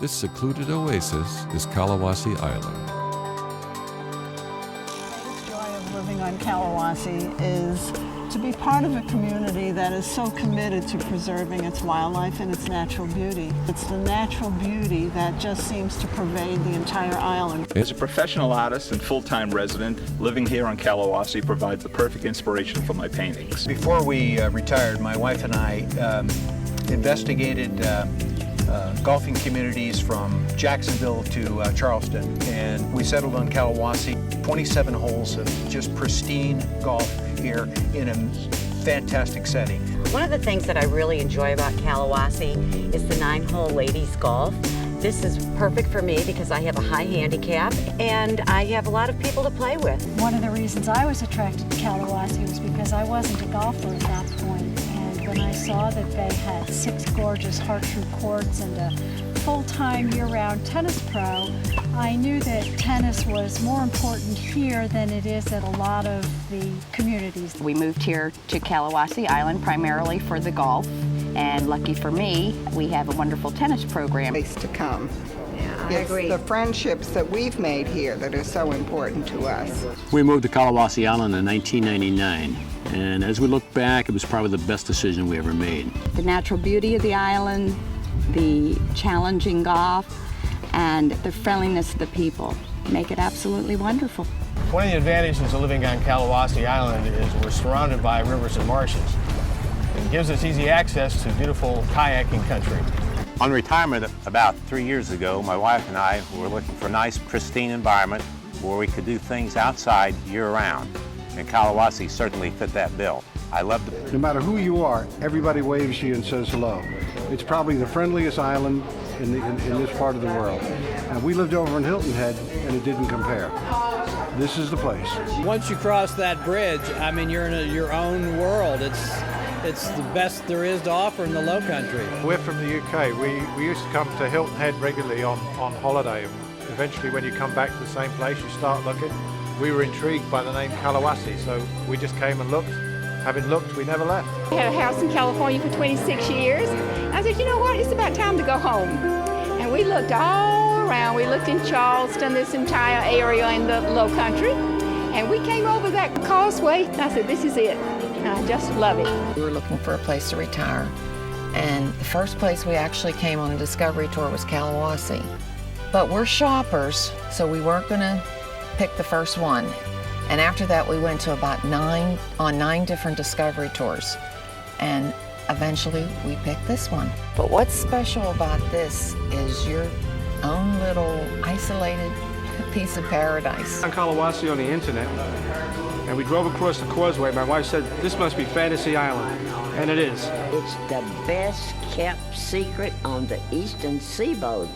This secluded oasis is Callawassie Island. The joy of living on Callawassie is to be part of a community that is so committed to preserving its wildlife and its natural beauty. It's the natural beauty that just seems to pervade the entire island. As a professional artist and full-time resident, living here on Callawassie provides the perfect inspiration for my paintings. Before we retired, my wife and I investigated golfing communities from Jacksonville to Charleston, and we settled on Callawassie. 27 holes of just pristine golf here in a fantastic setting. One of the things that I really enjoy about Callawassie is the 9-hole ladies golf. This is perfect for me because I have a high handicap and I have a lot of people to play with. One of the reasons I was attracted to Callawassie was because I wasn't a golfer at that point. And when I saw that they had 6 gorgeous Hartrue courts and a full-time year-round tennis pro, I knew that tennis was more important here than it is at a lot of the communities. We moved here to Callawassie Island primarily for the golf, and lucky for me, we have a wonderful tennis program. Place to come. Yeah, I it's agree. the friendships that we've made here that are so important to us. We moved to Callawassie Island in 1999, and as we look back, it was probably the best decision we ever made. The natural beauty of the island, the challenging golf, and the friendliness of the people make it absolutely wonderful. One of the advantages of living on Callawassie Island is we're surrounded by rivers and marshes. It gives us easy access to beautiful kayaking country. On retirement about 3 years ago, my wife and I were looking for a nice, pristine environment where we could do things outside year-round, and Callawassie certainly fit that bill. I loved it. No matter who you are, everybody waves you and says hello. It's probably the friendliest island in this part of the world. And we lived over in Hilton Head, and it didn't compare. This is the place. Once you cross that bridge, I mean, you're in your own world. It's the best there is to offer in the Low Country. We're from the UK. We used to come to Hilton Head regularly on holiday. Eventually, when you come back to the same place, you start looking. We were intrigued by the name Callawassie, so we just came and looked. Having looked, we never left. We had a house in California for 26 years. I said, you know what, it's about time to go home. And we looked all around. We looked in Charleston, this entire area in the Low Country. And we came over that causeway, and I said, this is it. And I just love it. We were looking for a place to retire. And the first place we actually came on a discovery tour was Callawassie. But we're shoppers, so we weren't going to pick the first one. And after that, we went to about 9 different discovery tours. And eventually, we picked this one. But what's special about this is your own little isolated piece of paradise. On Callawassie on the internet, and we drove across the causeway. My wife said, this must be Fantasy Island, and it is. It's the best kept secret on the eastern seaboard.